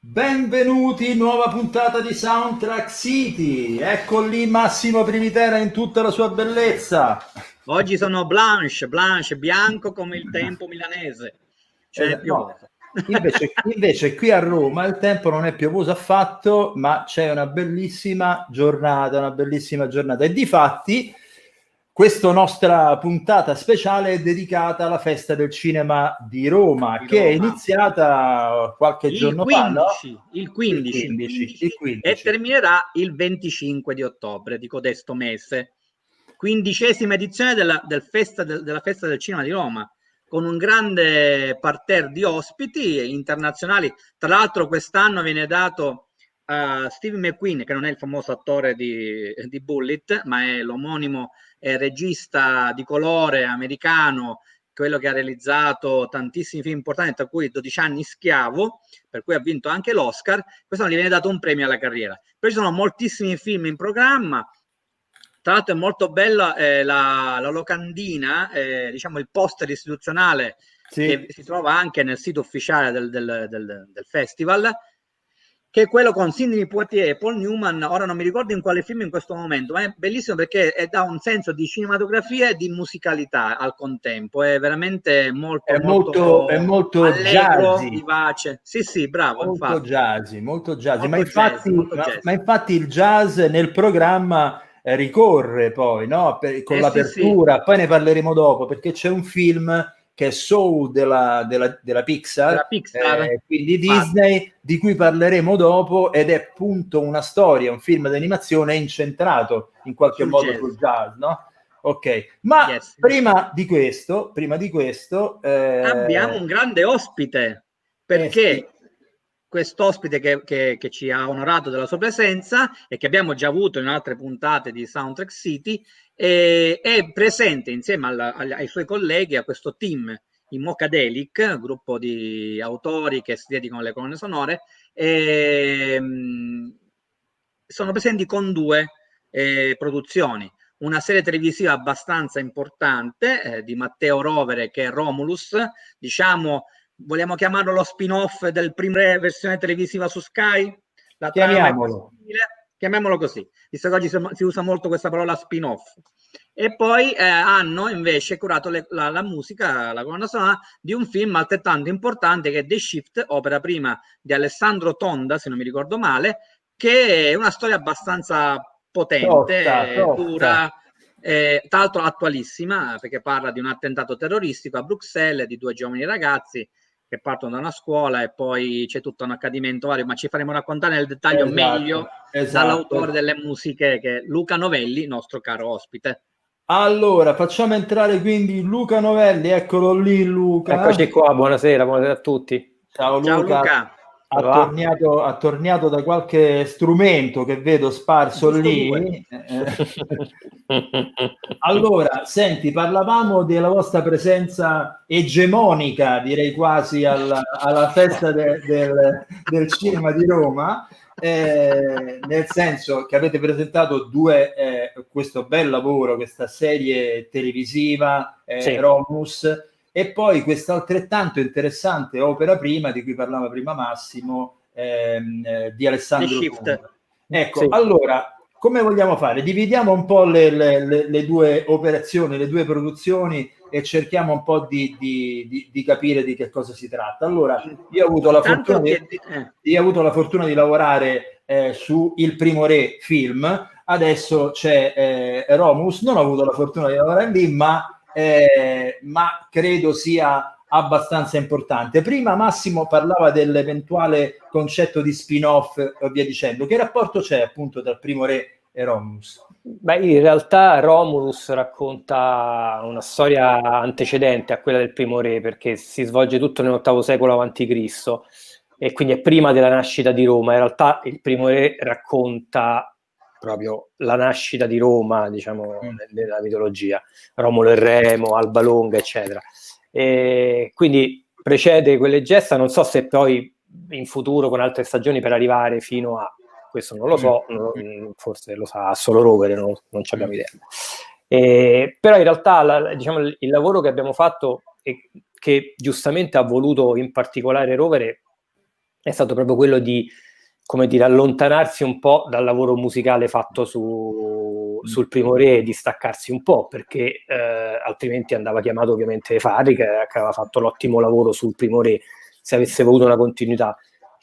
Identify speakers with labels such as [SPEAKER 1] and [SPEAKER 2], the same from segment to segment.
[SPEAKER 1] Benvenuti, nuova puntata di Soundtrack City. Ecco lì Massimo Privitera in tutta la sua bellezza.
[SPEAKER 2] Oggi sono Blanche, Blanche, bianco come il tempo milanese, cioè è
[SPEAKER 1] No,
[SPEAKER 2] piovuto.
[SPEAKER 1] invece qui a Roma il tempo non è piovoso affatto, ma c'è una bellissima giornata, E difatti questa nostra puntata speciale è dedicata alla Festa del Cinema di Roma,
[SPEAKER 2] Di
[SPEAKER 1] che è
[SPEAKER 2] Roma.
[SPEAKER 1] iniziata qualche
[SPEAKER 2] Il
[SPEAKER 1] giorno fa, no?
[SPEAKER 2] 15, il 15, il 15
[SPEAKER 1] Il
[SPEAKER 2] e
[SPEAKER 1] 15.
[SPEAKER 2] terminerà il 25 di ottobre di codesto mese. Quindicesima edizione della Festa del Cinema di Roma, con un grande parterre di ospiti internazionali. Tra l'altro quest'anno viene dato a Steve McQueen, che non è il famoso attore di Bullitt, ma è l'omonimo regista di colore americano, quello che ha realizzato tantissimi film importanti, tra cui 12 anni Schiavo, per cui ha vinto anche l'Oscar. Quest'anno gli viene dato un premio alla carriera. Poi ci sono moltissimi film in programma. Tra l'altro è molto bella la locandina, diciamo il poster istituzionale che
[SPEAKER 1] Sì.
[SPEAKER 2] si trova anche nel sito ufficiale del festival, che è quello con Sidney Poitier e Paul Newman. Ora non mi ricordo in quale film in questo momento, ma è bellissimo perché dà un senso di cinematografia e di musicalità al contempo. È veramente molto,
[SPEAKER 1] È
[SPEAKER 2] molto
[SPEAKER 1] molto
[SPEAKER 2] allegro,
[SPEAKER 1] jazzy,
[SPEAKER 2] vivace. Sì, sì, bravo, infatti.
[SPEAKER 1] molto jazzy.
[SPEAKER 2] Molto jazz, molto
[SPEAKER 1] Ma
[SPEAKER 2] jazz.
[SPEAKER 1] infatti il jazz nel programma ricorre poi, no? Con
[SPEAKER 2] Eh sì, sì,
[SPEAKER 1] l'apertura, poi ne parleremo dopo, perché c'è un film che è Soul della Pixar,
[SPEAKER 2] della Pixar,
[SPEAKER 1] quindi
[SPEAKER 2] infatti.
[SPEAKER 1] Disney, di cui parleremo dopo, ed è appunto una storia, un film d'animazione incentrato in qualche
[SPEAKER 2] Sul
[SPEAKER 1] modo sul
[SPEAKER 2] jazz.
[SPEAKER 1] jazz, no? Ok, ma
[SPEAKER 2] Yes.
[SPEAKER 1] prima di questo,
[SPEAKER 2] Abbiamo un grande ospite,
[SPEAKER 1] sì,
[SPEAKER 2] perché quest'ospite che ci ha onorato della sua presenza e che abbiamo già avuto in altre puntate di Soundtrack City, è presente insieme ai suoi colleghi a questo team in Mocadelic, gruppo di autori che si dedicano alle colonne sonore, e, sono presenti con due produzioni, una serie televisiva abbastanza importante di Matteo Rovere, che è Romulus, diciamo, vogliamo chiamarlo lo spin-off del primo versione televisiva su Sky? La trama è quasi
[SPEAKER 1] chiamiamolo.
[SPEAKER 2] simile, chiamiamolo così, visto che oggi si usa molto questa parola spin-off. E poi hanno invece curato la musica, la colonna sonora di un film altrettanto importante che è The Shift, opera prima di Alessandro Tonda, se non mi ricordo male, che è una storia abbastanza
[SPEAKER 1] Tosta,
[SPEAKER 2] potente,
[SPEAKER 1] tosta.
[SPEAKER 2] dura, tra l'altro attualissima, perché parla di un attentato terroristico a Bruxelles di due giovani ragazzi che partono da una scuola e poi c'è tutto un accadimento vario, ma ci faremo raccontare nel dettaglio meglio dall'autore
[SPEAKER 1] Esatto.
[SPEAKER 2] delle musiche, che è Luca Novelli, nostro caro ospite.
[SPEAKER 1] Allora, facciamo entrare quindi Luca Novelli, eccolo lì
[SPEAKER 3] Eccoci
[SPEAKER 1] Luca.
[SPEAKER 3] qua, buonasera a tutti.
[SPEAKER 1] Ciao
[SPEAKER 2] Ciao
[SPEAKER 1] Luca,
[SPEAKER 2] Luca,
[SPEAKER 3] Come va?
[SPEAKER 1] ha tornato da qualche strumento che vedo sparso
[SPEAKER 2] giusto due.
[SPEAKER 1] lì. Allora, senti, parlavamo della vostra presenza egemonica, direi quasi alla festa del cinema di Roma, nel senso che avete presentato questo bel lavoro, questa serie televisiva,
[SPEAKER 3] Sì,
[SPEAKER 1] Romus, e poi questa altrettanto interessante opera prima, di cui parlava prima Massimo, di
[SPEAKER 2] The
[SPEAKER 1] Alessandro
[SPEAKER 2] Shift.
[SPEAKER 1] Tonda. Ecco,
[SPEAKER 3] sì.
[SPEAKER 1] allora, come vogliamo fare? Dividiamo un po' le due operazioni, le due produzioni e cerchiamo un po' di capire di che cosa si tratta. Allora, io ho avuto la fortuna
[SPEAKER 2] Intanto
[SPEAKER 1] di, io ho avuto la fortuna di lavorare su Il Primo Re film, adesso c'è Romus, non ho avuto la fortuna di lavorare lì, ma credo sia abbastanza importante. Prima Massimo parlava dell'eventuale concetto di spin-off e via dicendo. Che rapporto c'è appunto tra Primo Re e Romulus?
[SPEAKER 3] Beh, in realtà Romulus racconta una storia antecedente a quella del primo re, perché si svolge tutto nell'VIII secolo a.C. e quindi è prima della nascita di Roma. In realtà il primo re racconta proprio la nascita di Roma, diciamo, nella mitologia. Romolo e Remo, Alba Longa, eccetera. E quindi precede quelle gesta, non so se poi in futuro con altre stagioni per arrivare fino a questo non lo so, forse lo sa solo Rovere, non ci abbiamo idea. Però in realtà diciamo, il lavoro che abbiamo fatto e che giustamente ha voluto in particolare Rovere è stato proprio quello di, come dire, allontanarsi un po' dal lavoro musicale fatto sul primo re e distaccarsi un po', perché altrimenti andava chiamato ovviamente Fari, che aveva fatto l'ottimo lavoro sul primo re, se avesse avuto una continuità.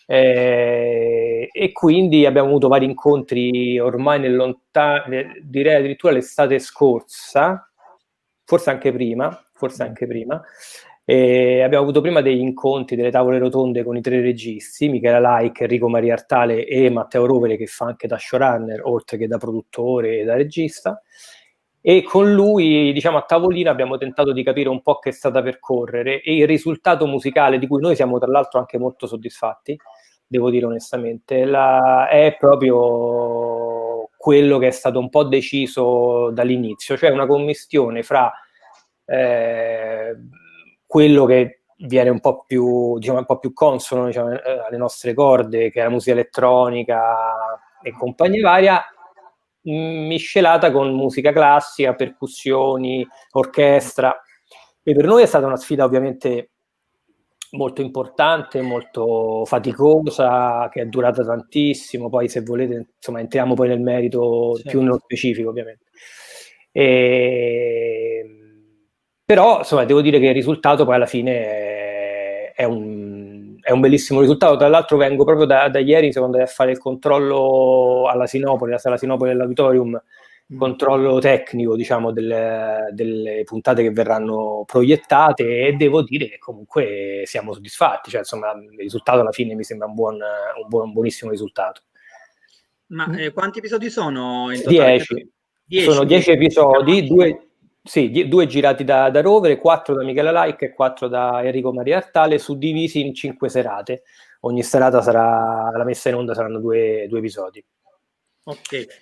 [SPEAKER 3] E quindi abbiamo avuto vari incontri ormai direi addirittura l'estate scorsa, forse anche prima. E abbiamo avuto prima degli incontri, delle tavole rotonde con i 3 registi, Michela Laik, Enrico Maria Artale e Matteo Rovere, che fa anche da showrunner oltre che da produttore e da regista, e con lui, diciamo, a tavolino abbiamo tentato di capire un po' che strada percorrere, e il risultato musicale, di cui noi siamo tra l'altro anche molto soddisfatti, devo dire onestamente, è proprio quello che è stato un po' deciso dall'inizio, cioè una commistione fra quello che viene un po' più, diciamo, un po' più consono, diciamo, alle nostre corde, che è la musica elettronica e compagnia varia, miscelata con musica classica, percussioni, orchestra. E per noi è stata una sfida ovviamente molto importante, molto faticosa, che è durata tantissimo. Poi, se volete, insomma, entriamo poi nel merito, più nello specifico, ovviamente. Però, insomma, devo dire che il risultato poi alla fine è un bellissimo risultato. Tra l'altro vengo proprio da ieri, secondo me, a fare il controllo alla sala Sinopoli dell'Auditorium, controllo tecnico, diciamo, delle puntate che verranno proiettate, e devo dire che comunque siamo soddisfatti, cioè, insomma, il risultato alla fine mi sembra un buonissimo risultato.
[SPEAKER 2] Ma quanti episodi sono in totale?
[SPEAKER 3] 10. Sono 10 episodi, due girati da Rovere, 4 da Michela Laik e 4 da Enrico Maria Artale, suddivisi in 5 serate. Ogni serata la messa in onda saranno due episodi.
[SPEAKER 2] Ok.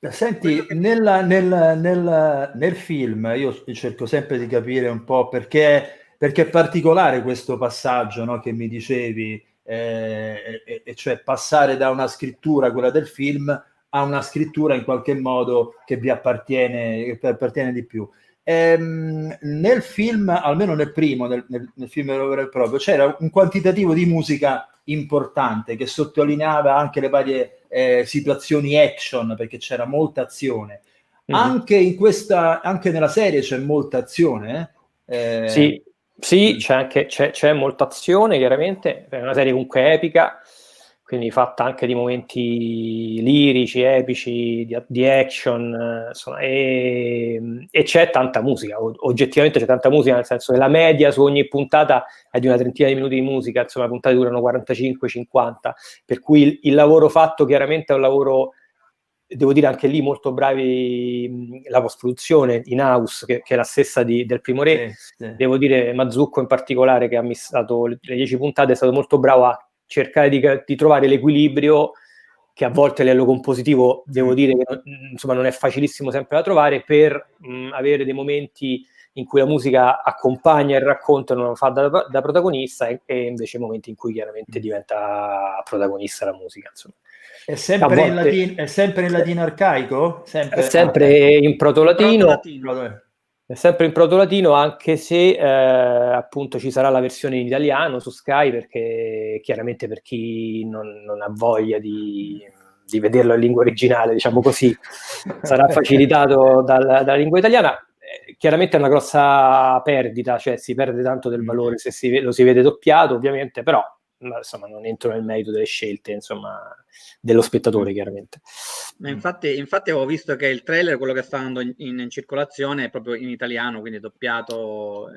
[SPEAKER 1] Senti, nel film io cerco sempre di capire un po' perché è particolare questo passaggio, no, che mi dicevi, e cioè passare da una scrittura, quella del film, a una scrittura in qualche modo che vi appartiene di più. Nel film, almeno nel primo, nel film vero e proprio, c'era un quantitativo di musica importante che sottolineava anche le varie situazioni action, perché c'era molta azione. Anche nella serie c'è molta azione.
[SPEAKER 3] Sì, c'è molta azione, chiaramente. È una serie comunque epica, quindi fatta anche di momenti lirici, epici, di action, insomma, e c'è tanta musica. Oggettivamente c'è tanta musica, nel senso che la media su ogni puntata è di una trentina di minuti di musica, insomma, le puntate durano 45-50, per cui il lavoro fatto chiaramente è un lavoro, devo dire, anche lì molto bravi, la post-produzione in house, che è la stessa del primo re. Sì. Devo dire, Mazzucco in particolare, che ha missato le 10 puntate, è stato molto bravo a cercare di trovare l'equilibrio, che a volte a livello compositivo devo dire che insomma non è facilissimo sempre da trovare, per avere dei momenti in cui la musica accompagna il racconto e non fa da protagonista, e invece momenti in cui chiaramente diventa protagonista la musica, insomma.
[SPEAKER 1] È sempre in latino arcaico?
[SPEAKER 3] È sempre in proto-latino. È sempre in proto-latino, anche se appunto ci sarà la versione in italiano su Sky, perché chiaramente per chi non ha voglia di vederlo in lingua originale, diciamo così, sarà facilitato dalla lingua italiana. Chiaramente è una grossa perdita, cioè si perde tanto del valore se lo si vede doppiato, ovviamente, però insomma non entro nel merito delle scelte, insomma, dello spettatore, chiaramente.
[SPEAKER 2] Ma infatti avevo visto che il trailer, quello che sta andando in circolazione, è proprio in italiano, quindi doppiato,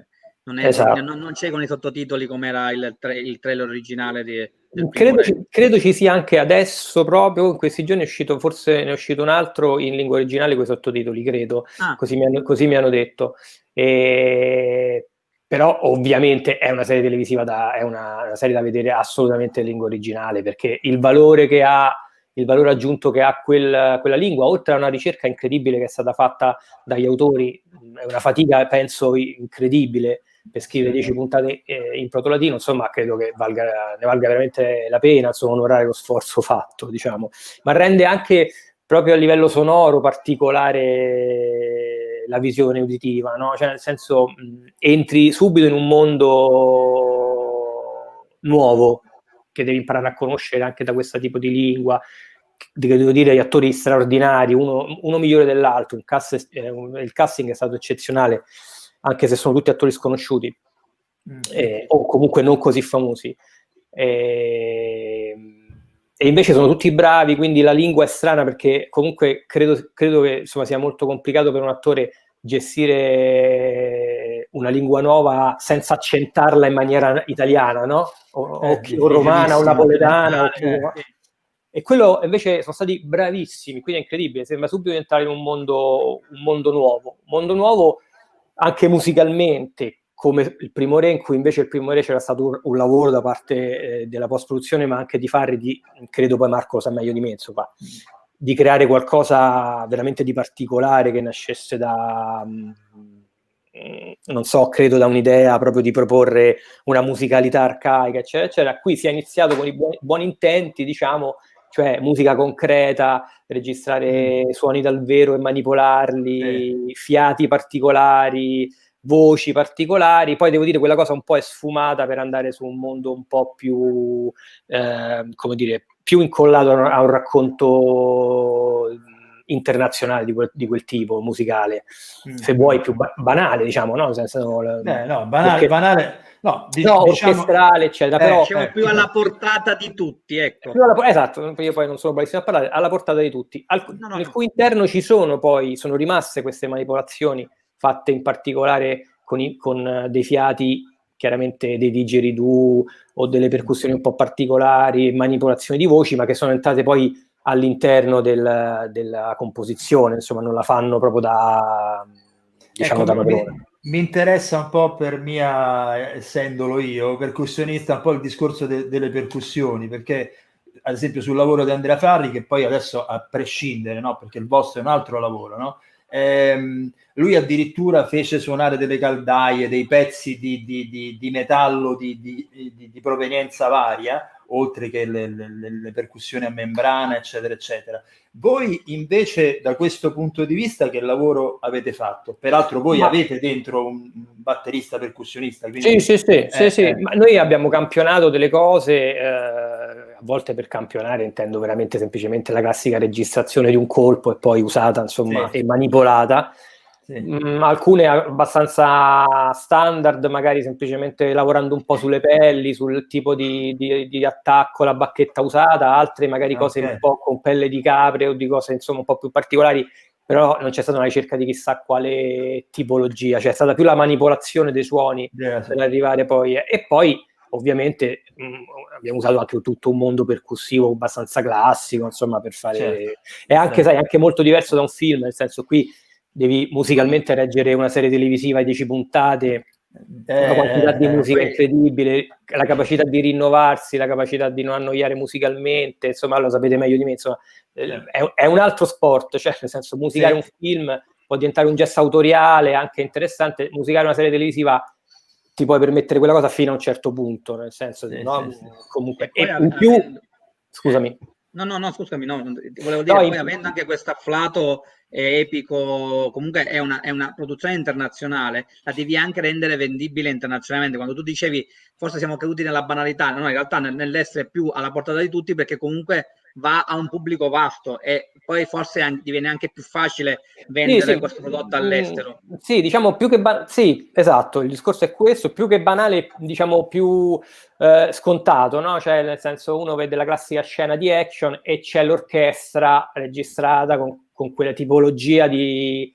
[SPEAKER 3] esatto.
[SPEAKER 2] non c'è con i sottotitoli come era il trailer originale del
[SPEAKER 3] credo ci sia anche adesso, proprio in questi giorni forse ne è uscito un altro in lingua originale con i sottotitoli, credo. Così mi hanno detto. Però ovviamente è una serie televisiva, è una serie da vedere assolutamente in lingua originale, perché il valore aggiunto che ha quella lingua, oltre a una ricerca incredibile che è stata fatta dagli autori, è una fatica, penso, incredibile per scrivere 10 puntate in proto-latino, insomma, credo che ne valga veramente la pena, insomma, onorare lo sforzo fatto, diciamo. Ma rende anche proprio a livello sonoro particolare la visione uditiva, no? Cioè, nel senso, entri subito in un mondo nuovo, che devi imparare a conoscere anche da questo tipo di lingua, devo dire, gli attori straordinari, uno migliore dell'altro, il casting è stato eccezionale, anche se sono tutti attori sconosciuti, o comunque non così famosi. E invece sono tutti bravi, quindi la lingua è strana, perché comunque credo che insomma sia molto complicato per un attore gestire una lingua nuova senza accentarla in maniera italiana, no? O romana, o napoletana, e quello invece sono stati bravissimi, quindi è incredibile, sembra subito entrare in un mondo nuovo anche musicalmente, come il Primo Re, in cui invece il Primo Re c'era stato un lavoro da parte della post-produzione, ma anche di Farri, credo poi Marco lo sa meglio di me, insomma, di creare qualcosa veramente di particolare che nascesse da, non so, credo da un'idea proprio di proporre una musicalità arcaica, eccetera, eccetera. Qui si è iniziato con i buoni intenti, diciamo, cioè musica concreta, registrare suoni dal vero e manipolarli, fiati particolari, voci particolari. Poi devo dire, quella cosa un po' è sfumata per andare su un mondo un po' più, come dire, più incollato a un racconto internazionale di quel tipo musicale, se vuoi più banale, diciamo, no?
[SPEAKER 1] Banale, no,
[SPEAKER 3] orchestrale, eccetera, però
[SPEAKER 2] diciamo più alla portata di tutti, ecco.
[SPEAKER 3] Esatto, io poi non sono bravissimo a parlare, alla portata di tutti. Nel cui interno sono rimaste queste manipolazioni fatte in particolare con dei fiati, chiaramente dei didgeridoo o delle percussioni un po' particolari, manipolazioni di voci, ma che sono entrate poi all'interno della composizione, insomma, non la fanno proprio da, diciamo, da padrone.
[SPEAKER 1] Mi interessa un po', per mia, essendolo io percussionista, un po' il discorso delle percussioni, perché ad esempio sul lavoro di Andrea Farri, che poi adesso, a prescindere, no, perché il vostro è un altro lavoro, no? Lui addirittura fece suonare delle caldaie, dei pezzi di metallo di provenienza varia, oltre che le percussioni a membrana, eccetera, eccetera. Voi invece, da questo punto di vista, che lavoro avete fatto? Peraltro voi avete dentro un batterista percussionista. Quindi,
[SPEAKER 3] sì. Ma noi abbiamo campionato delle cose, a volte per campionare intendo veramente semplicemente la classica registrazione di un colpo e poi usata, insomma, e manipolata. Alcune abbastanza standard, magari semplicemente lavorando un po' sulle pelli, sul tipo di attacco, la bacchetta usata, altre magari cose un po' con pelle di capre o di cose insomma un po' più particolari, però non c'è stata una ricerca di chissà quale tipologia, c'è stata più la manipolazione dei suoni per arrivare poi, e poi ovviamente abbiamo usato anche tutto un mondo percussivo abbastanza classico, insomma, per fare è anche, sai, anche molto diverso da un film, nel senso, qui devi musicalmente reggere una serie televisiva di 10 puntate, una quantità di musica incredibile, la capacità di rinnovarsi, la capacità di non annoiare musicalmente, insomma, lo sapete meglio di me, insomma, è un altro sport, cioè nel senso, musicare un film può diventare un gesto autoriale, anche interessante, musicare una serie televisiva ti puoi permettere quella cosa fino a un certo punto, nel senso, comunque, e in più, scusami.
[SPEAKER 2] No, scusami, volevo dire, poi avendo anche questo afflato epico, comunque è una produzione internazionale, la devi anche rendere vendibile internazionalmente. Quando tu dicevi forse siamo caduti nella banalità, no, in realtà nell'essere più alla portata di tutti, perché comunque va a un pubblico vasto e poi forse diviene anche più facile vendere questo prodotto all'estero.
[SPEAKER 3] Sì, diciamo più che sì, esatto, il discorso è questo, più che banale, diciamo più scontato, no? Cioè, nel senso, uno vede la classica scena di action e c'è l'orchestra registrata con quella tipologia di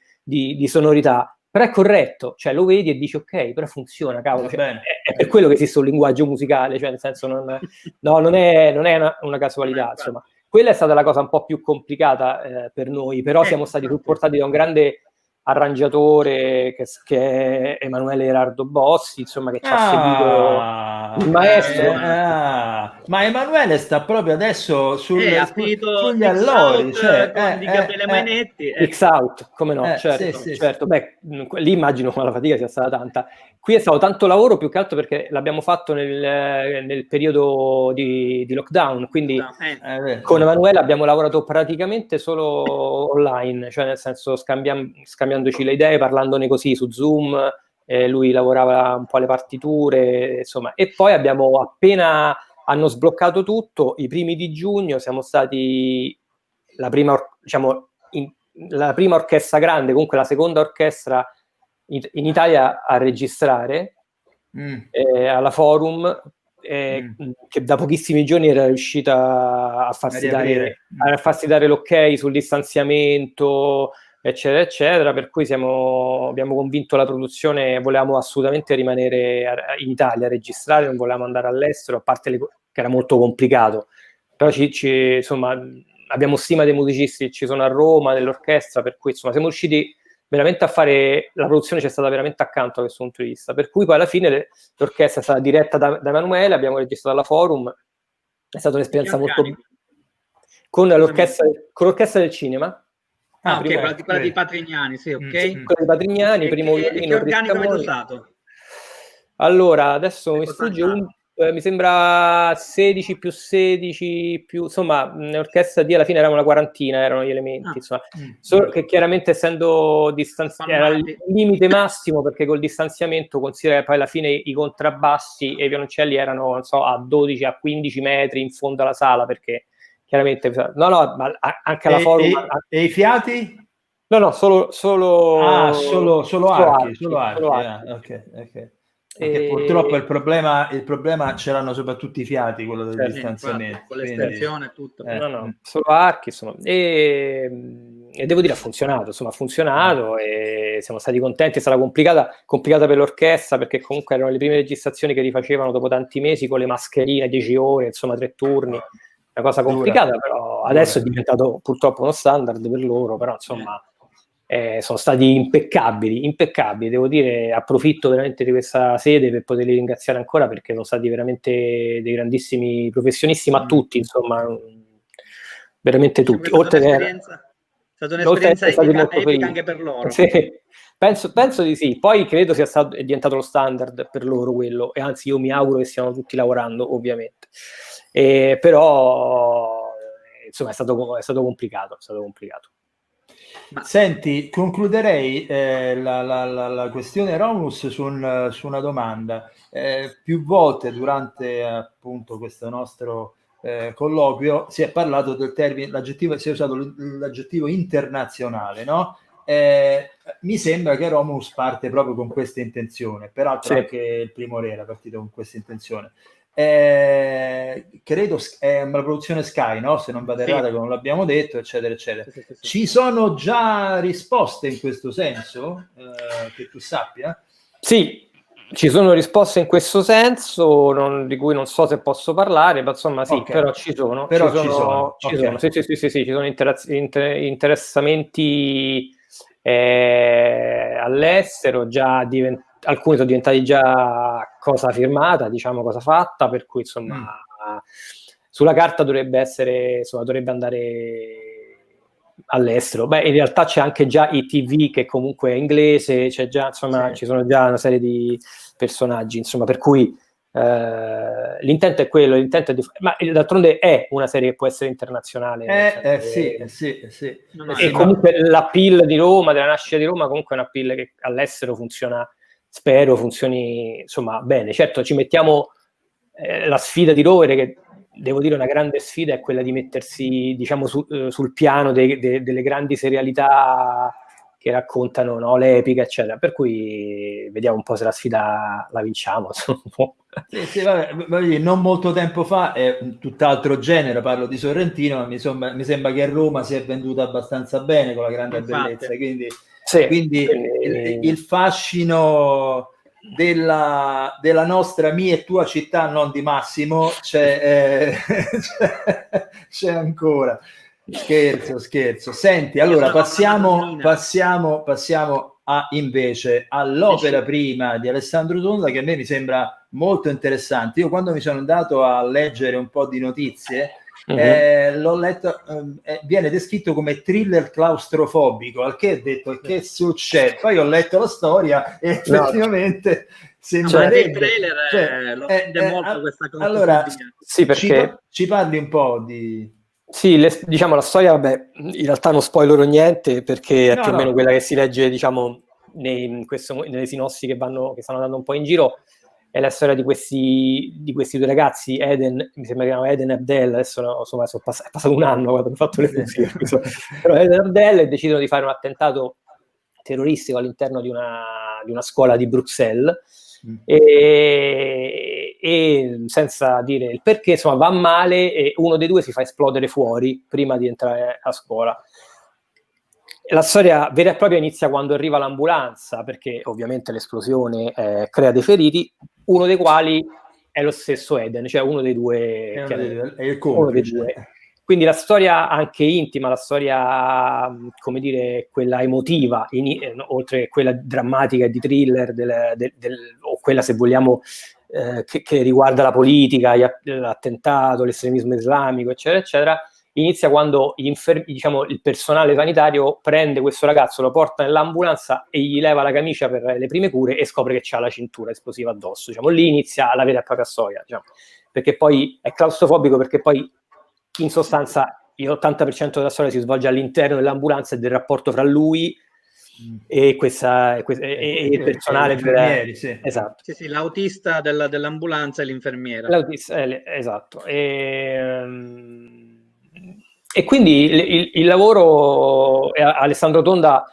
[SPEAKER 3] sonorità, però è corretto, cioè lo vedi e dici ok, però funziona, cavolo, cioè, è per quello che esiste un linguaggio musicale, cioè nel senso non è una casualità, insomma. Quella è stata la cosa un po' più complicata per noi, però siamo stati supportati da un grande arrangiatore che è Emanuele Gerardo Bossi, insomma, che ci ha seguito il maestro.
[SPEAKER 1] Ma Emanuele sta proprio adesso sugli
[SPEAKER 2] allori, di Gabriele Mainetti.
[SPEAKER 3] X-Out, come no, certo. Beh, lì immagino la fatica sia stata tanta. Qui è stato tanto lavoro, più che altro perché l'abbiamo fatto nel periodo di lockdown, quindi con Emanuele abbiamo lavorato praticamente solo online, cioè nel senso scambiandoci le idee, parlandone così su Zoom, lui lavorava un po' alle partiture, insomma, e poi abbiamo appena hanno sbloccato tutto. I primi di giugno siamo stati la prima orchestra grande, comunque la seconda orchestra in Italia a registrare alla Forum, che da pochissimi giorni era riuscita a farsi dare l'ok sul distanziamento, eccetera eccetera, per cui abbiamo convinto la produzione, volevamo assolutamente rimanere in Italia a registrare, non volevamo andare all'estero, a parte che era molto complicato, però insomma abbiamo stima dei musicisti che ci sono a Roma nell'orchestra, per cui insomma siamo riusciti veramente a fare, la produzione c'è stata veramente accanto a questo punto di vista, per cui poi alla fine l'orchestra è stata diretta da Emanuele, abbiamo registrato alla Forum, è stata un'esperienza molto con l'orchestra del cinema.
[SPEAKER 2] Ok, quella di Patrignani, sì, ok.
[SPEAKER 3] Quella di Patrignani, primo violino.
[SPEAKER 2] Che organico avete usato?
[SPEAKER 3] Allora, adesso mi sfugge mi sembra 16 più 16 più, insomma, l'orchestra alla fine era una quarantina, erano gli elementi, insomma. Solo che chiaramente essendo era il limite massimo, perché col distanziamento considera che poi alla fine i contrabbassi e i violoncelli erano, non so, a 12, a 15 metri in fondo alla sala, perché chiaramente ma anche alla Forum.
[SPEAKER 1] E i fiati?
[SPEAKER 3] No, solo
[SPEAKER 1] archi. Ok. Perché purtroppo il problema ce l'hanno soprattutto i fiati, quello del distanziamento.
[SPEAKER 2] Con l'estensione e tutto.
[SPEAKER 3] No, solo archi, insomma. E devo dire ha funzionato e siamo stati contenti. È stata complicata per l'orchestra, perché comunque erano le prime registrazioni che rifacevano dopo tanti mesi con le mascherine, 10 ore, insomma 3 turni, una cosa complicata, però adesso è diventato purtroppo uno standard per loro, però insomma sono stati impeccabili, devo dire. Approfitto veramente di questa sede per poterli ringraziare ancora, perché sono stati veramente dei grandissimi professionisti, ma tutti, insomma, veramente tutti. Oltre
[SPEAKER 2] è stata un'esperienza epica anche per loro.
[SPEAKER 3] Sì, penso di sì. Poi credo è diventato lo standard per loro quello, e anzi io mi auguro che stiano tutti lavorando, ovviamente. Però insomma è stato complicato.
[SPEAKER 1] Senti, concluderei la questione Romulus su una domanda. Più volte durante appunto questo nostro colloquio si è parlato del termine, si è usato l'aggettivo internazionale, no? Mi sembra che Romulus parte proprio con questa intenzione, peraltro anche il primo re era partito con questa intenzione. Credo è una produzione Sky, no? Se non vado errato, non l'abbiamo detto, eccetera eccetera. Sì. Ci sono già risposte in questo senso, che tu sappia?
[SPEAKER 3] Sì, ci sono risposte in questo senso, di cui non so se posso parlare, ma insomma sì, però ci sono. Ci sono interessamenti all'estero, alcuni sono diventati già cosa firmata, diciamo, cosa fatta, per cui insomma sulla carta dovrebbe andare all'estero. Beh, in realtà c'è anche già ITV, che comunque è inglese, c'è già, insomma, ci sono già una serie di personaggi, insomma, per cui l'intento è quello, ma d'altronde è una serie che può essere internazionale.
[SPEAKER 1] Sì.
[SPEAKER 3] E comunque l'appeal di Roma, della nascita di Roma, comunque è un appeal che all'estero funziona, spero funzioni, insomma, bene. Certo, ci mettiamo la sfida di Rovere, che devo dire una grande sfida, è quella di mettersi, diciamo, sul piano delle grandi serialità che raccontano, no, l'epica, eccetera. Per cui vediamo un po' se la sfida la vinciamo.
[SPEAKER 1] Sì, vabbè, non molto tempo fa è un tutt'altro genere, parlo di Sorrentino, ma mi sembra che a Roma si è venduta abbastanza bene con La Grande Bellezza, quindi il fascino della nostra mia e tua città, non di Massimo, c'è ancora. Scherzo. Senti, allora passiamo invece all'opera prima di Alessandro Tonda, che a me mi sembra molto interessante. Io quando mi sono andato a leggere un po' di notizie, l'ho letto, viene descritto come thriller claustrofobico, al che ho detto che succede. Poi ho letto la storia e effettivamente sembrerebbe,
[SPEAKER 2] il trailer lo rende molto questa cosa.
[SPEAKER 1] Allora,
[SPEAKER 3] sì, perché
[SPEAKER 1] ci parli un po' di...
[SPEAKER 3] Sì, diciamo la storia, vabbè, in realtà non spoilerò niente, perché è più o meno quella che si legge, diciamo, nelle sinossi che stanno andando un po' in giro. è la storia di questi due ragazzi, Eden, mi sembra che erano Eden e Abdel, adesso no, insomma, è passato un anno quando ho fatto le musiche, però Eden e Abdel decidono di fare un attentato terroristico all'interno di una scuola di Bruxelles, e senza dire il perché, insomma, va male e uno dei due si fa esplodere fuori prima di entrare a scuola. La storia vera e propria inizia quando arriva l'ambulanza, perché ovviamente l'esplosione crea dei feriti, uno dei quali è lo stesso Eden, cioè uno dei due
[SPEAKER 1] è il complice.
[SPEAKER 3] Quindi la storia anche intima, la storia, come dire, quella emotiva, oltre a quella drammatica e di thriller, o quella, se vogliamo, che riguarda la politica, l'attentato, l'estremismo islamico, eccetera, eccetera, inizia quando diciamo, il personale sanitario prende questo ragazzo, lo porta nell'ambulanza e gli leva la camicia per le prime cure e scopre che c'ha la cintura esplosiva addosso. Diciamo, lì inizia la vera e propria storia, diciamo, perché poi è claustrofobico, perché poi in sostanza l'80% della storia si svolge all'interno dell'ambulanza e del rapporto fra lui e il personale,
[SPEAKER 1] sì.
[SPEAKER 3] Esatto.
[SPEAKER 2] Sì, l'autista dell'ambulanza e l'infermiera.
[SPEAKER 3] Esatto. E quindi il lavoro, Alessandro Tonda,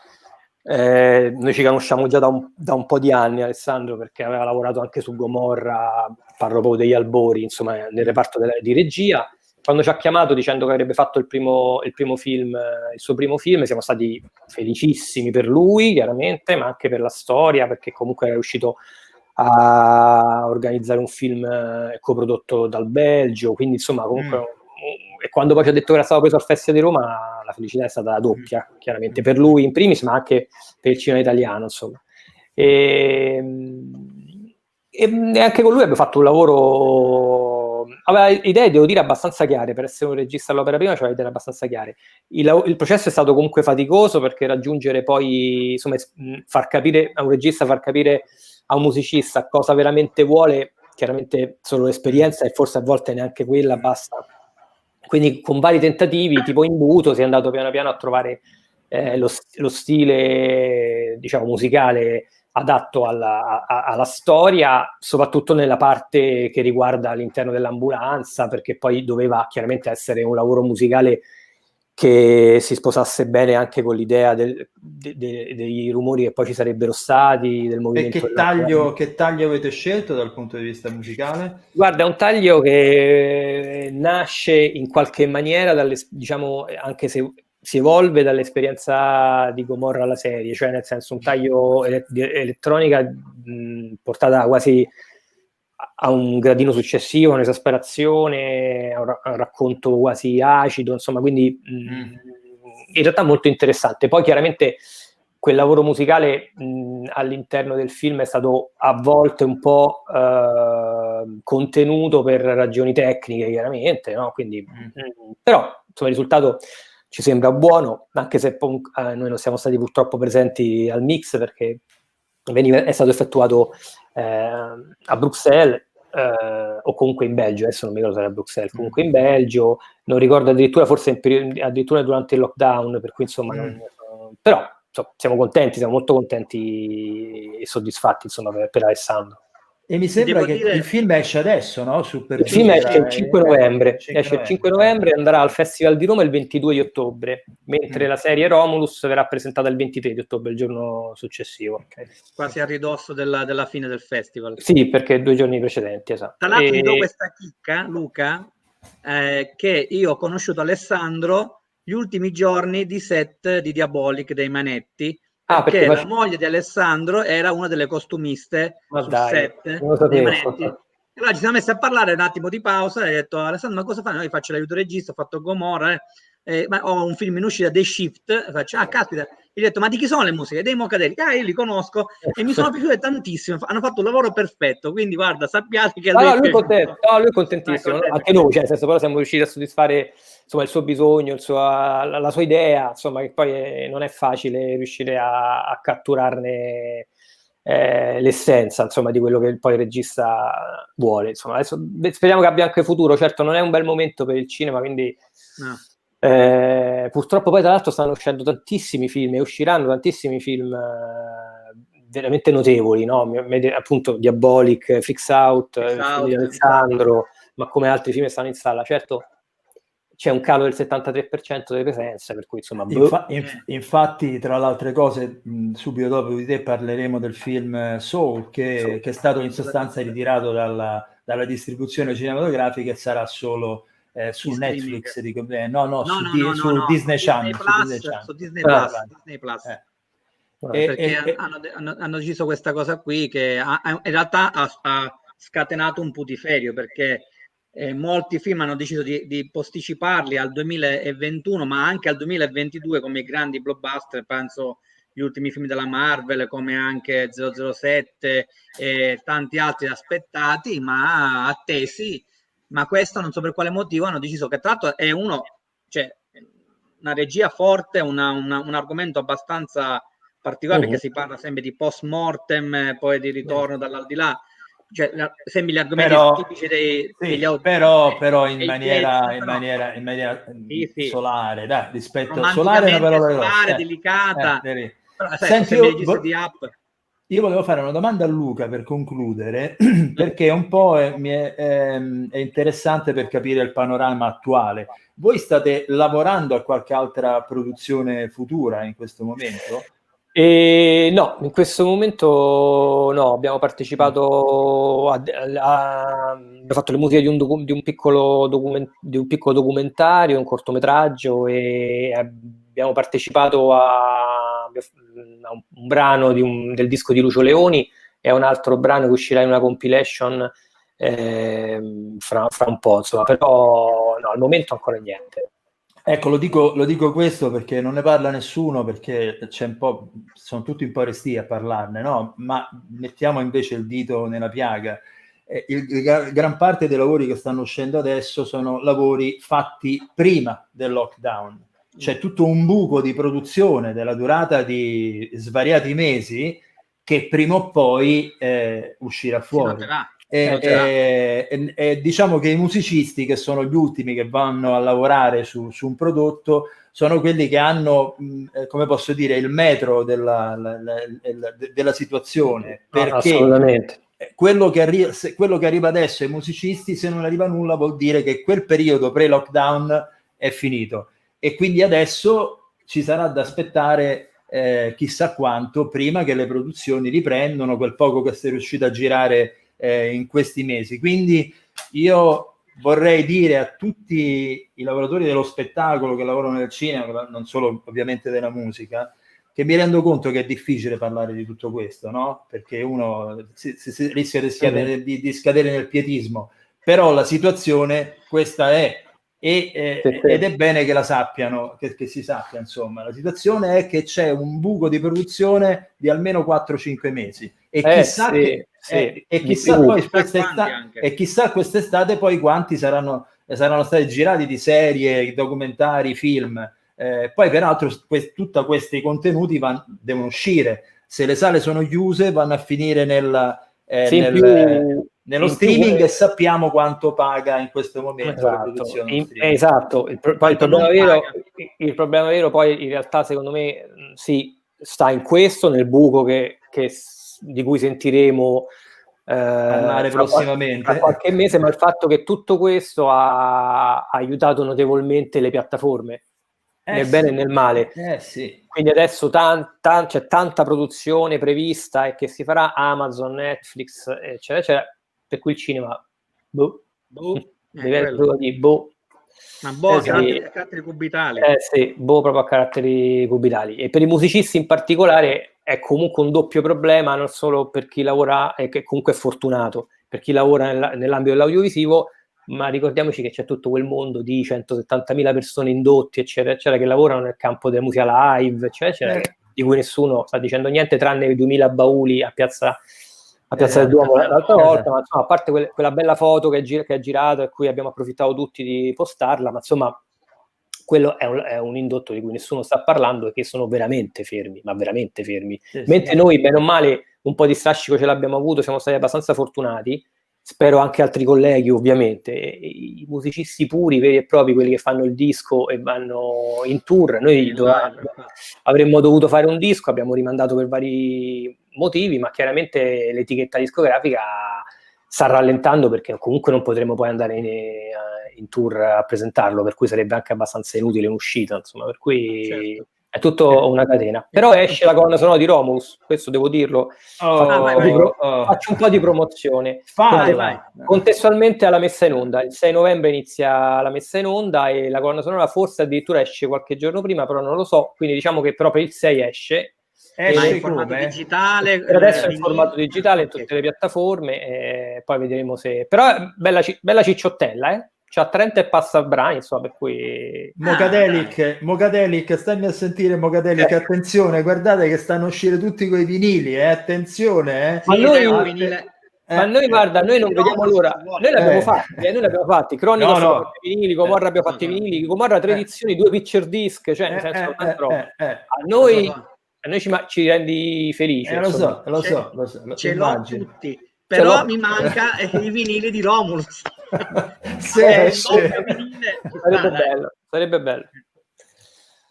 [SPEAKER 3] noi ci conosciamo già da un po' di anni, Alessandro, perché aveva lavorato anche su Gomorra, parlo proprio degli albori, insomma, nel reparto di regia. Quando ci ha chiamato dicendo che avrebbe fatto il suo primo film, siamo stati felicissimi per lui, chiaramente, ma anche per la storia, perché comunque era riuscito a organizzare un film coprodotto dal Belgio, quindi insomma comunque e quando poi ci ha detto che era stato preso al Festival di Roma, la felicità è stata doppia, chiaramente, per lui in primis, ma anche per il cinema italiano, insomma. E anche con lui abbiamo fatto un lavoro, aveva idee, devo dire, abbastanza chiare. Per essere un regista all'opera prima c'aveva idee abbastanza chiare. Il processo è stato comunque faticoso, perché raggiungere poi, insomma, far capire a un regista, far capire a un musicista cosa veramente vuole, chiaramente solo l'esperienza e forse a volte neanche quella basta. Quindi con vari tentativi, tipo imbuto, si è andato piano piano a trovare lo stile, diciamo, musicale adatto alla storia, soprattutto nella parte che riguarda all'interno dell'ambulanza, perché poi doveva chiaramente essere un lavoro musicale che si sposasse bene anche con l'idea dei rumori che poi ci sarebbero stati, del movimento.
[SPEAKER 1] E che taglio avete scelto dal punto di vista musicale?
[SPEAKER 3] Guarda, è un taglio che nasce in qualche maniera diciamo, anche se si evolve dall'esperienza di Gomorra alla serie, cioè nel senso un taglio di elettronica portata quasi a un gradino successivo, un'esasperazione, a un racconto quasi acido, insomma, quindi in realtà molto interessante. Poi chiaramente quel lavoro musicale all'interno del film è stato a volte un po' contenuto per ragioni tecniche, chiaramente, no? Quindi, però insomma, il risultato ci sembra buono, anche se noi non siamo stati purtroppo presenti al mix, perché è stato effettuato a Bruxelles o comunque in Belgio, adesso non mi ricordo se era a Bruxelles, comunque in Belgio, non ricordo addirittura, forse addirittura durante il lockdown, per cui insomma però insomma, siamo molto contenti e soddisfatti, insomma, per Alessandro.
[SPEAKER 1] E mi sembra che il film esce adesso, no?
[SPEAKER 3] Il film esce il 5 novembre, e andrà al Festival di Roma il 22 di ottobre, mentre la serie Romulus verrà presentata il 23 di ottobre, il giorno successivo.
[SPEAKER 2] Quasi a ridosso della fine del festival.
[SPEAKER 3] Sì, perché 2 giorni precedenti, esatto.
[SPEAKER 2] Tra l'altro ti do questa chicca, Luca, che io ho conosciuto Alessandro gli ultimi giorni di set di Diabolic dei Manetti, perché la moglie di Alessandro era una delle costumiste sul set dei Manetti. E allora ci siamo messi a parlare un attimo di pausa e ho detto: Alessandro, ma cosa fai? Noi faccio l'aiuto regista, ho fatto Gomorra, ma ho un film in uscita, The Shift. Faccio, caspita. Gli ho detto: ma di chi sono le musiche? Dei Mocadelli. Io li conosco e mi sono piaciute tantissimo, hanno fatto un lavoro perfetto, quindi guarda, sappiate che
[SPEAKER 3] lui è contentissimo, anche noi, cioè, nel senso, però siamo riusciti a soddisfare, insomma, il suo bisogno, la sua idea, insomma, che poi non è facile riuscire a catturarne l'essenza, insomma, di quello che poi il regista vuole, insomma. Adesso speriamo che abbia anche futuro. Certo non è un bel momento per il cinema, quindi purtroppo poi tra l'altro stanno uscendo tantissimi film e usciranno tantissimi film veramente notevoli, no? Appunto Diabolic, Freaks Out, il film di Alessandro, ma come altri film che stanno in sala, certo c'è un calo del 73% delle presenze, per cui insomma...
[SPEAKER 1] Infatti, tra le altre cose, subito dopo di te parleremo del film Soul, che è stato in sostanza ritirato dalla distribuzione cinematografica e sarà solo su Netflix, su Disney Channel.
[SPEAKER 2] Su Disney Plus. Perché hanno deciso questa cosa qui che in realtà ha scatenato un putiferio, perché molti film hanno deciso di posticiparli al 2021, ma anche al 2022, come i grandi blockbuster, penso gli ultimi film della Marvel, come anche 007 e tanti altri aspettati ma attesi. Ma questo non so per quale motivo hanno deciso, che tra l'altro è una regia forte, un argomento abbastanza particolare, perché si parla sempre di post mortem, poi di ritorno dall'aldilà, cioè sembri gli argomenti tipici degli autori,
[SPEAKER 1] però in maniera solare, dai, rispetto solare, una parola
[SPEAKER 2] solare, delicata.
[SPEAKER 1] Senti, io volevo fare una domanda a Luca per concludere, perché un po' è interessante per capire il panorama attuale. Voi state lavorando a qualche altra produzione futura in questo momento?
[SPEAKER 3] No, in questo momento no, abbiamo partecipato abbiamo fatto le musiche di un piccolo documentario, un cortometraggio, e abbiamo partecipato a un brano del disco di Lucio Leoni e a un altro brano che uscirà in una compilation fra un po', insomma, però no, al momento ancora niente.
[SPEAKER 1] Ecco, lo dico questo perché non ne parla nessuno, perché sono tutti un po' restii a parlarne, no? Ma mettiamo invece il dito nella piaga. Gran parte dei lavori che stanno uscendo adesso sono lavori fatti prima del lockdown. C'è tutto un buco di produzione della durata di svariati mesi che prima o poi uscirà fuori. Diciamo che i musicisti, che sono gli ultimi che vanno a lavorare su un prodotto, sono quelli che hanno, come posso dire, il metro della situazione, perché
[SPEAKER 3] assolutamente.
[SPEAKER 1] quello che arriva adesso ai musicisti, se non arriva nulla, vuol dire che quel periodo pre-lockdown è finito, e quindi adesso ci sarà da aspettare chissà quanto prima che le produzioni riprendono quel poco che si è riuscito a girare in questi mesi. Quindi io vorrei dire a tutti i lavoratori dello spettacolo che lavorano nel cinema, non solo ovviamente della musica, che mi rendo conto che è difficile parlare di tutto questo, no? Perché uno si rischia di scadere nel pietismo, però la situazione questa è, ed è bene che la sappiano, che si sappia, insomma. La situazione è che c'è un buco di produzione di almeno 4-5 mesi, e chissà chissà quest'estate poi quanti saranno stati girati di serie, documentari, film. Poi peraltro tutti questi contenuti devono uscire. Se le sale sono chiuse, vanno a finire nello streaming, e sappiamo quanto paga in questo momento la produzione.
[SPEAKER 3] Esatto. Il problema vero poi in realtà, secondo me, sta in questo, nel buco di cui sentiremo
[SPEAKER 1] parlare prossimamente,
[SPEAKER 3] tra qualche mese, ma il fatto che tutto questo ha aiutato notevolmente le piattaforme, nel bene e nel male. Quindi adesso c'è tanta produzione prevista e che si farà, Amazon, Netflix, eccetera, eccetera, per cui il cinema
[SPEAKER 2] a caratteri cubitali.
[SPEAKER 3] Proprio a caratteri cubitali. E per i musicisti in particolare è comunque un doppio problema, non solo per chi lavora, che comunque è fortunato, per chi lavora nell'ambito dell'audiovisivo, ma ricordiamoci che c'è tutto quel mondo di 170.000 persone indotti, eccetera, eccetera, che lavorano nel campo della musica live, eccetera, di cui nessuno sta dicendo niente, tranne i 2000 bauli a Piazza del Duomo l'altra volta, ma insomma, a parte quella bella foto che è girata e cui abbiamo approfittato tutti di postarla, ma insomma quello è un indotto di cui nessuno sta parlando e che sono veramente fermi, ma veramente fermi. Mentre noi, bene o male, un po' di strascico ce l'abbiamo avuto, siamo stati abbastanza fortunati, spero anche altri colleghi ovviamente, i musicisti puri, veri e propri, quelli che fanno il disco e vanno in tour. Noi avremmo dovuto fare un disco, abbiamo rimandato per vari motivi, ma chiaramente l'etichetta discografica sta rallentando perché comunque non potremo poi andare in tour a presentarlo, per cui sarebbe anche abbastanza inutile un'uscita, insomma, per cui è tutto una catena. Però esce la colonna sonora di Romulus, questo devo dirlo. Faccio un po' di promozione. Contestualmente alla messa in onda, il 6 novembre inizia la messa in onda e la colonna sonora forse addirittura esce qualche giorno prima, però non lo so, quindi diciamo che proprio il 6 esce
[SPEAKER 2] in formato digitale,
[SPEAKER 3] per adesso è in formato digitale in tutte le piattaforme, poi vedremo se... però è bella cicciottella, c'ha 30 e passa brani, insomma, per cui...
[SPEAKER 1] Mogadelic, stammi a sentire Mogadelic, attenzione, guardate che stanno a uscire tutti quei vinili, attenzione,
[SPEAKER 3] ma noi guarda, noi non vediamo l'ora, noi l'abbiamo fatti, Chronicles abbiamo fatto i vinili, Gomorra abbiamo fatto i vinili, Gomorra 3 edizioni, 2 picture disc, cioè nel senso a noi ci rendi felici.
[SPEAKER 1] Lo so.
[SPEAKER 2] Ce l'ho tutti, però mi manca i vinili di Romulus.
[SPEAKER 3] Sarebbe bello.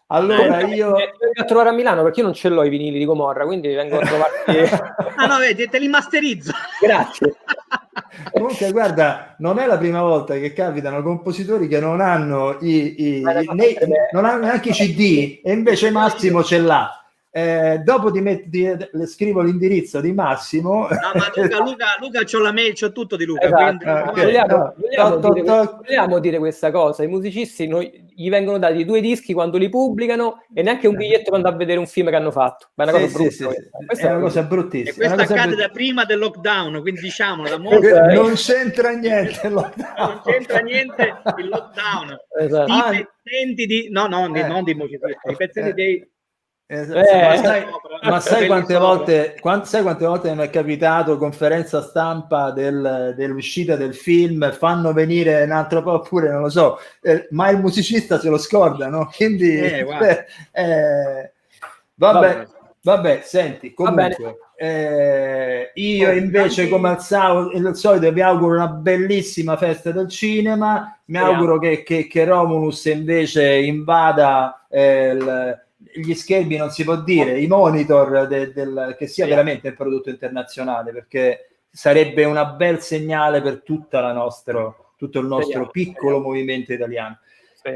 [SPEAKER 1] Allora io
[SPEAKER 3] vengo a trovare a Milano perché io non ce l'ho i vinili di Gomorra, quindi vengo a trovarti.
[SPEAKER 2] Vedi, te li masterizzo.
[SPEAKER 3] Grazie.
[SPEAKER 1] Comunque guarda, non è la prima volta che capitano compositori che non hanno non hanno neanche i CD e invece Massimo ce l'ha. Dopo le scrivo l'indirizzo di Massimo.
[SPEAKER 2] No, ma Luca c'ho la mail, c'ho tutto di Luca.
[SPEAKER 3] Vogliamo dire questa cosa: i musicisti gli vengono dati 2 dischi quando li pubblicano e neanche un biglietto quando a vedere un film che hanno fatto. Ma è una cosa brutta.
[SPEAKER 1] È una cosa bruttissima.
[SPEAKER 2] E questo accade da prima del lockdown, quindi diciamolo da
[SPEAKER 1] molto. Non c'entra niente il lockdown.
[SPEAKER 2] Non c'entra niente il lockdown.
[SPEAKER 3] Esatto.
[SPEAKER 2] I pezzenti di non di musicisti, i pezzenti dei...
[SPEAKER 1] ma sai quante volte mi è capitato conferenza stampa dell'uscita del film, fanno venire un altro po' oppure non lo so, ma il musicista se lo scorda, no? Quindi vabbè, senti, comunque io invece come al solito vi auguro una bellissima festa del cinema, mi auguro che Romulus invece invada gli schermi, non si può dire, i monitor che sia veramente un prodotto internazionale, perché sarebbe un bel segnale per tutto il nostro piccolo movimento italiano.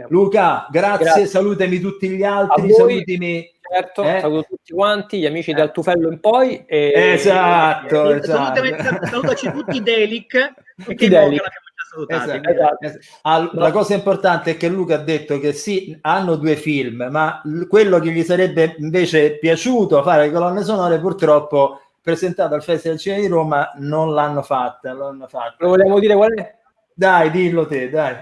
[SPEAKER 1] Luca, grazie, salutami tutti gli altri, salutami.
[SPEAKER 3] Certo, saluto tutti quanti, gli amici dal Tufello in poi.
[SPEAKER 1] Esatto.
[SPEAKER 2] Salutaci tutti Delic,
[SPEAKER 1] La cosa importante è che Luca ha detto che sì, hanno 2 film, ma quello che gli sarebbe invece piaciuto fare le colonne sonore, purtroppo presentato al Festival del Cinema di Roma, non l'hanno fatta. Lo
[SPEAKER 3] vogliamo dire qual è?
[SPEAKER 1] Dai, dillo te, dai.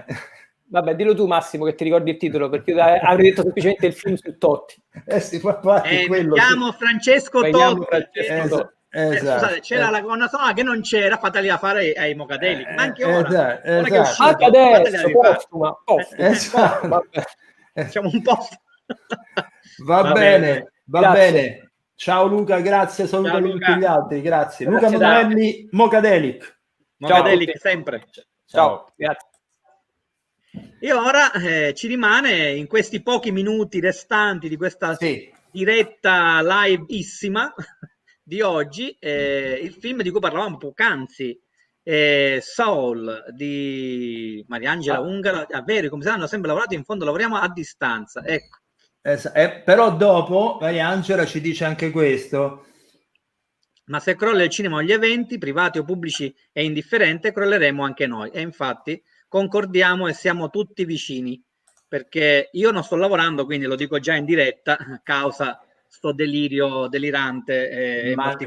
[SPEAKER 3] Vabbè, dillo tu Massimo che ti ricordi il titolo, perché io avrei detto semplicemente il film su Totti.
[SPEAKER 2] Vediamo Francesco Totti.
[SPEAKER 1] Scusate,
[SPEAKER 2] c'era la colonna sonora che non c'era, fatela fare ai Mogadelic, ma anche ora
[SPEAKER 3] anche adesso
[SPEAKER 2] facciamo un po'.
[SPEAKER 1] Va bene. Ciao Luca, grazie, salutami tutti gli altri, grazie. Luca Manuelli, Mogadelic
[SPEAKER 2] sempre.
[SPEAKER 3] Ciao, grazie.
[SPEAKER 2] E ora ci rimane in questi pochi minuti restanti di questa diretta liveissima di oggi il film di cui parlavamo poc'anzi, Soul di Mariangela Ungaro. Vero, come se hanno sempre lavorato, in fondo lavoriamo a distanza, ecco.
[SPEAKER 1] Però dopo Mariangela ci dice anche questo:
[SPEAKER 2] ma se crolla il cinema o gli eventi privati o pubblici è indifferente, crolleremo anche noi. E infatti concordiamo e siamo tutti vicini, perché io non sto lavorando, quindi lo dico già in diretta, causa sto delirio delirante.
[SPEAKER 1] Ma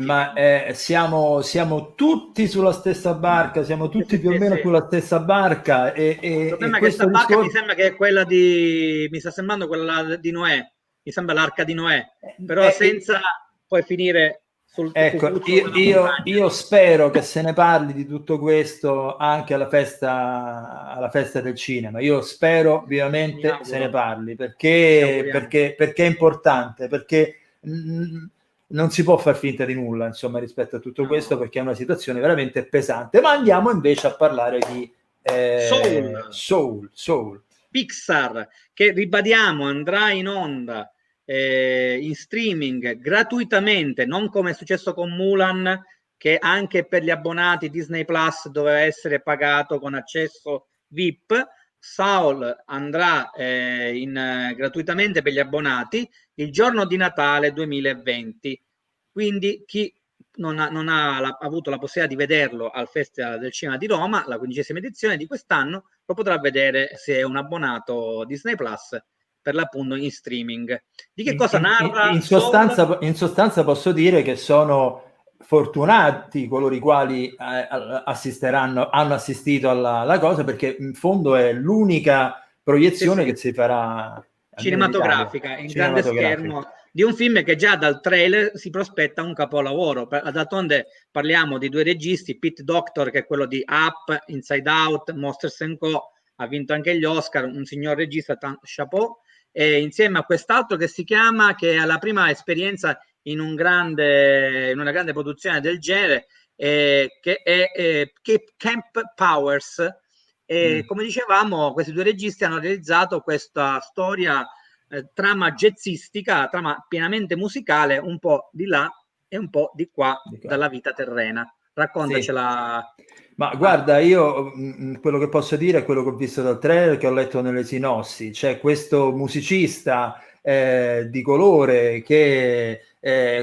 [SPEAKER 1] siamo tutti sulla stessa barca, siamo tutti più o meno sulla stessa barca. Il
[SPEAKER 2] problema è che questa barca mi sembra che è quella mi sta sembrando quella di Noè, mi sembra l'arca di Noè, però senza poi finire...
[SPEAKER 1] Io spero che se ne parli di tutto questo anche alla festa del cinema. Io spero vivamente se ne parli, perché è importante, perché non si può far finta di nulla, insomma, rispetto a tutto questo, perché è una situazione veramente pesante. Ma andiamo invece a parlare di Soul.
[SPEAKER 2] Pixar, che ribadiamo andrà in onda in streaming gratuitamente, non come è successo con Mulan, che anche per gli abbonati Disney Plus doveva essere pagato con accesso VIP. Soul andrà gratuitamente per gli abbonati il giorno di Natale 2020. Quindi chi non ha avuto la possibilità di vederlo al Festival del Cinema di Roma, la 15ª edizione di quest'anno, lo potrà vedere se è un abbonato Disney Plus, per l'appunto in streaming. Di che cosa narra?
[SPEAKER 1] In sostanza posso dire che sono fortunati coloro i quali hanno assistito alla cosa, perché in fondo è l'unica proiezione che si farà
[SPEAKER 2] cinematografica, in grande schermo, di un film che già dal trailer si prospetta un capolavoro. D'altronde parliamo di due registi, Pete Docter, che è quello di Up, Inside Out, Monsters & Co., ha vinto anche gli Oscar, un signor regista, chapeau, e insieme a quest'altro che ha la prima esperienza in una grande produzione del genere, che è Camp Powers. Come dicevamo, questi due registi hanno realizzato questa storia, trama jazzistica, trama pienamente musicale, un po' di là e un po' di qua. Dalla vita terrena. Raccontacela.
[SPEAKER 1] Sì. Ma guarda, io quello che posso dire è quello che ho visto dal trailer, che ho letto nelle sinossi. C'è questo musicista di colore che,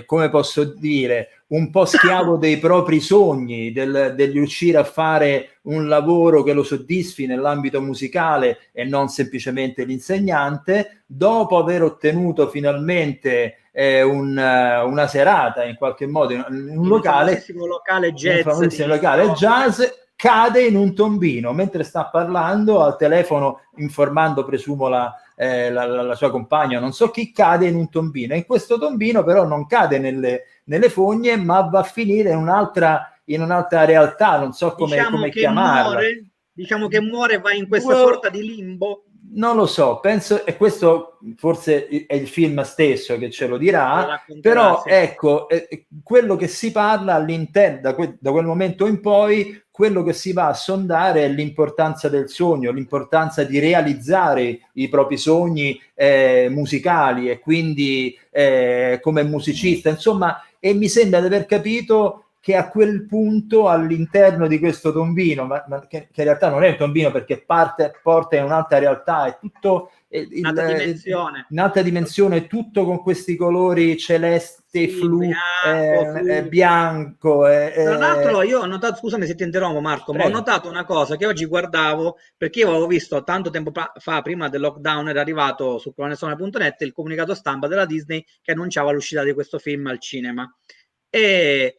[SPEAKER 1] come posso dire, un po' schiavo dei propri sogni, degli riuscire a fare un lavoro che lo soddisfi nell'ambito musicale e non semplicemente l'insegnante, dopo aver ottenuto finalmente una serata in qualche modo in un locale jazz, cade in un tombino mentre sta parlando al telefono, informando, presumo, la sua compagna, non so chi, cade in un tombino. In questo tombino però non cade nelle fogne, ma va a finire in un'altra realtà, non so come chiamarla.
[SPEAKER 2] Diciamo che muore, va in questa sorta di limbo.
[SPEAKER 1] Non lo so, penso, e questo forse è il film stesso che ce lo dirà, però ecco, quello che si parla all'interno, da quel momento in poi, quello che si va a sondare è l'importanza del sogno, l'importanza di realizzare i propri sogni musicali, e quindi come musicista, insomma, e mi sembra di aver capito che a quel punto, all'interno di questo tombino, ma che in realtà non è un tombino, perché porta in un'altra realtà, è tutto in alta dimensione, tutto con questi colori celeste, bianco.
[SPEAKER 2] Tra l'altro io ho notato, scusami se ti interrompo Marco, ma ho notato una cosa che oggi guardavo, perché io avevo visto tanto tempo fa, prima del lockdown, era arrivato su colonelsone.net il comunicato stampa della Disney che annunciava l'uscita di questo film al cinema, e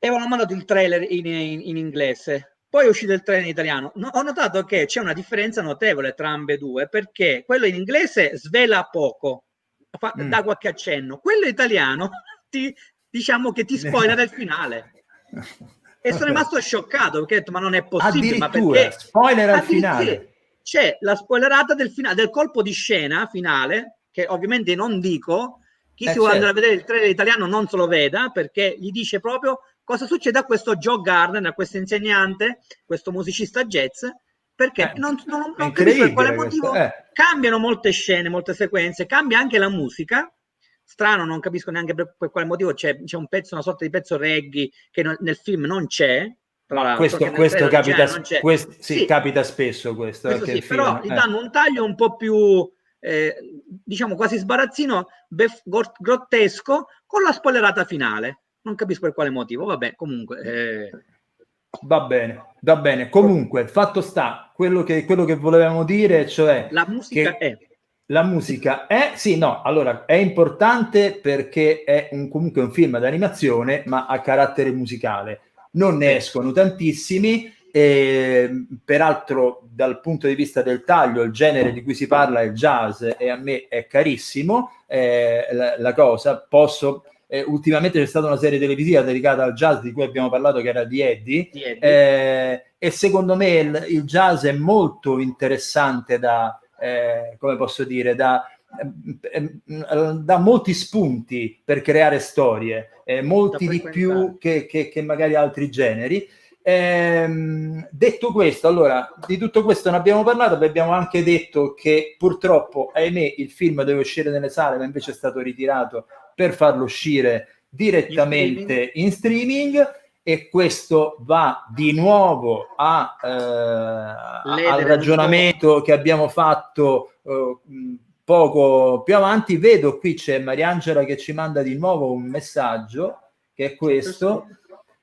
[SPEAKER 2] avevano mandato il trailer in inglese, poi è uscito il trailer in italiano. Ho notato che c'è una differenza notevole tra ambedue, perché quello in inglese svela poco, dà qualche accenno, quello italiano diciamo che ti spoiler il finale. E sono rimasto scioccato, perché ho detto, ma non è possibile, ma perché
[SPEAKER 1] spoiler al finale?
[SPEAKER 2] C'è la spoilerata del finale, del colpo di scena finale, che ovviamente non dico. Chi si vuole andare a vedere il trailer italiano non se lo veda, perché gli dice proprio cosa succede a questo Joe Gardner, a questo insegnante, questo musicista jazz, perché non capisco per quale motivo cambiano molte scene, molte sequenze, cambia anche la musica. Strano, non capisco neanche per quale motivo c'è un pezzo, una sorta di pezzo reggae che nel film non c'è.
[SPEAKER 1] Questo capita, capita spesso, questo
[SPEAKER 2] sì, però gli danno un taglio un po' più diciamo quasi sbarazzino, grottesco, con la spoilerata finale. Non capisco per quale motivo, vabbè, comunque
[SPEAKER 1] va bene. Comunque, fatto sta, quello che volevamo dire, cioè
[SPEAKER 2] la musica
[SPEAKER 1] allora è importante, perché è comunque un film d'animazione, ma a carattere musicale. Non ne escono tantissimi. Peraltro, dal punto di vista del taglio, il genere di cui si parla è il jazz, e a me è carissimo la cosa. Ultimamente c'è stata una serie televisiva dedicata al jazz di cui abbiamo parlato, che era di Eddie. E secondo me il jazz è molto interessante come posso dire, da dà molti spunti per creare storie, molti di più che magari altri generi. Detto questo, allora, di tutto questo ne abbiamo parlato, vi abbiamo anche detto che purtroppo, ahimè, il film doveva uscire nelle sale, ma invece è stato ritirato per farlo uscire direttamente in streaming, e questo va di nuovo al ragionamento che abbiamo fatto poco più avanti. Vedo qui c'è Mariangela che ci manda di nuovo un messaggio, che è questo: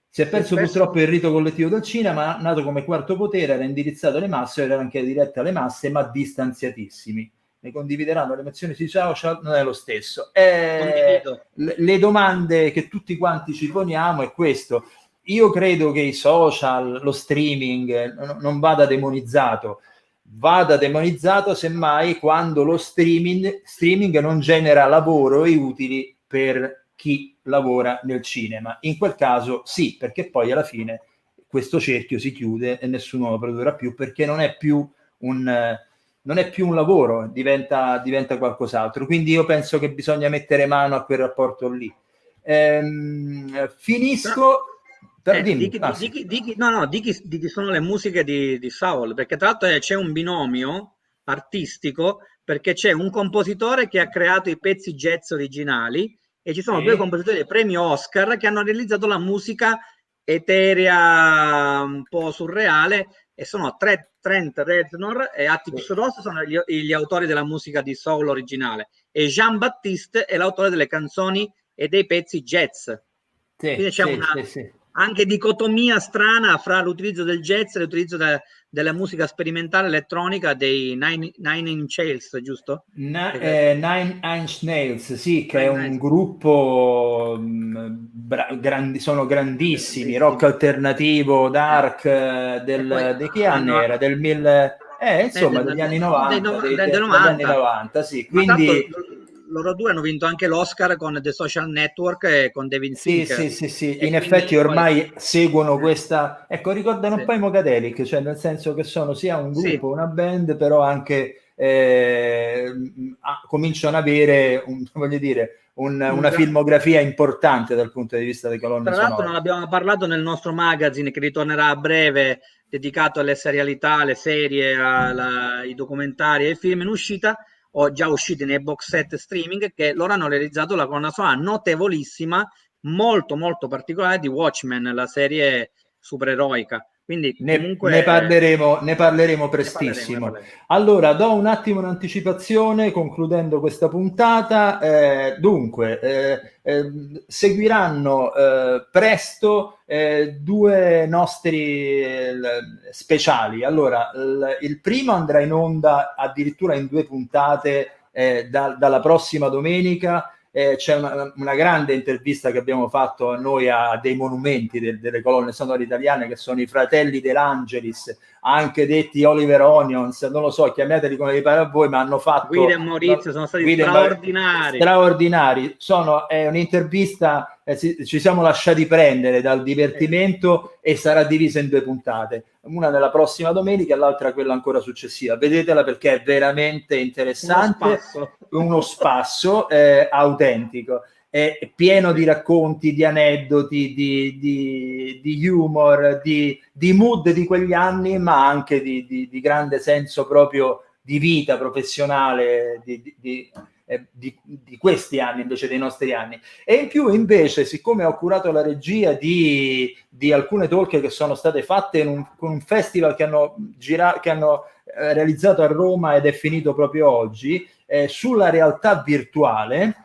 [SPEAKER 1] si è perso purtroppo il rito collettivo del cinema, nato come quarto potere, era indirizzato alle masse, era anche diretto alle masse, ma distanziatissimi. Ne condivideranno le menzioni sui social, non è lo stesso. Le domande che tutti quanti ci poniamo è questo. Io credo che i social, lo streaming non vada demonizzato semmai quando lo streaming non genera lavoro e utili per chi lavora nel cinema. In quel caso sì, perché poi alla fine questo cerchio si chiude e nessuno lo produrrà più, perché non è più un lavoro, diventa qualcos'altro. Quindi io penso che bisogna mettere mano a quel rapporto lì. Finisco.
[SPEAKER 2] Di chi sono le musiche di Saul, perché tra l'altro c'è un binomio artistico, perché c'è un compositore che ha creato i pezzi jazz originali e ci sono due compositori del premio Oscar che hanno realizzato la musica eterea, un po' surreale, e sono Trent Reznor e Atticus Ross, sono gli autori della musica di Soul originale, e Jean Baptiste è l'autore delle canzoni e dei pezzi jazz. Quindi c'è anche dicotomia strana fra l'utilizzo del jazz e l'utilizzo della musica sperimentale elettronica dei Nine Inch Nails, giusto?
[SPEAKER 1] Nine Inch Nails, sì, che è un gruppo sono grandissimi, rock alternativo, dark, di che anno era? Degli anni 90, degli anni 90, sì, quindi
[SPEAKER 2] loro due hanno vinto anche l'Oscar con The Social Network e con David Fincher.
[SPEAKER 1] Sì. In effetti ormai seguono questa, ecco, ricordano un po' i Mogadelic, cioè nel senso che sono sia un gruppo, una band, però anche cominciano ad avere una filmografia importante dal punto di vista delle colonne sonore.
[SPEAKER 2] Tra l'altro non abbiamo parlato nel nostro magazine, che ritornerà a breve, dedicato alle serialità, alle serie, ai documentari e ai film in uscita, o già usciti nei box set streaming, che loro hanno realizzato la colonna sonora notevolissima, molto molto particolare, di Watchmen, la serie supereroica. Quindi comunque
[SPEAKER 1] ne parleremo prestissimo. Allora, do un attimo un'anticipazione concludendo questa puntata. Seguiranno presto due nostri speciali. Allora, il primo andrà in onda addirittura in 2 puntate dalla prossima domenica. C'è una grande intervista che abbiamo fatto noi a dei monumenti delle colonne sonore italiane, che sono i fratelli De Angelis, anche detti Oliver Onions, non lo so, chiamateli come vi pare a voi, ma hanno fatto
[SPEAKER 2] Guido e Maurizio sono stati straordinari.
[SPEAKER 1] È un'intervista, ci siamo lasciati prendere dal divertimento, e sarà divisa in 2 puntate, una nella prossima domenica e l'altra quella ancora successiva. Vedetela perché è veramente interessante, uno spasso autentico, è pieno di racconti, di aneddoti, di humor, di mood di quegli anni, ma anche di grande senso proprio di vita professionale di questi anni invece dei nostri anni. E in più, invece, siccome ho curato la regia di alcune talk che sono state fatte con un festival che hanno realizzato a Roma ed è finito proprio oggi, sulla realtà virtuale,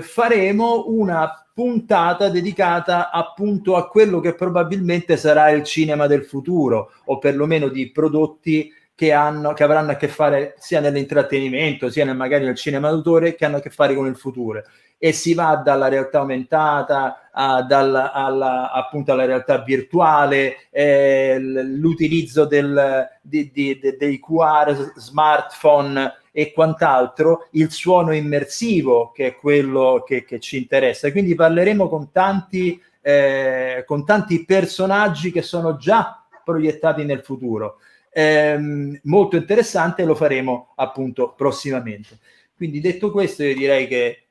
[SPEAKER 1] faremo una puntata dedicata appunto a quello che probabilmente sarà il cinema del futuro, o perlomeno di prodotti che avranno a che fare sia nell'intrattenimento sia magari nel cinema d'autore, che hanno a che fare con il futuro. E si va dalla realtà aumentata appunto alla realtà virtuale, l'utilizzo dei QR, smartphone e quant'altro, il suono immersivo, che è quello che ci interessa. Quindi parleremo con tanti personaggi che sono già proiettati nel futuro. Molto interessante, lo faremo appunto prossimamente. Quindi detto questo, io direi che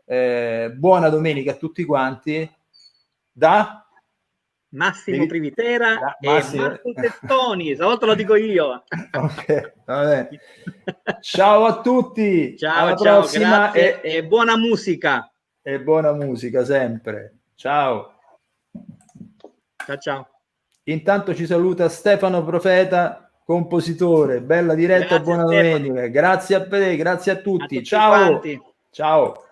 [SPEAKER 1] buona domenica a tutti quanti da
[SPEAKER 2] Massimo Privitera e
[SPEAKER 1] Massimo.
[SPEAKER 2] Marco Tettoni, stavolta lo dico io.
[SPEAKER 1] Ok, va bene. Ciao a tutti, alla prossima
[SPEAKER 2] grazie e buona musica.
[SPEAKER 1] E buona musica sempre. Ciao.
[SPEAKER 2] Ciao.
[SPEAKER 1] Intanto ci saluta Stefano Profeta, compositore. Bella diretta,
[SPEAKER 2] grazie,
[SPEAKER 1] buona
[SPEAKER 2] Stefano.
[SPEAKER 1] domenica. Grazie a te, grazie a tutti.
[SPEAKER 2] A tutti
[SPEAKER 1] ciao.
[SPEAKER 2] quanti.
[SPEAKER 1] Ciao.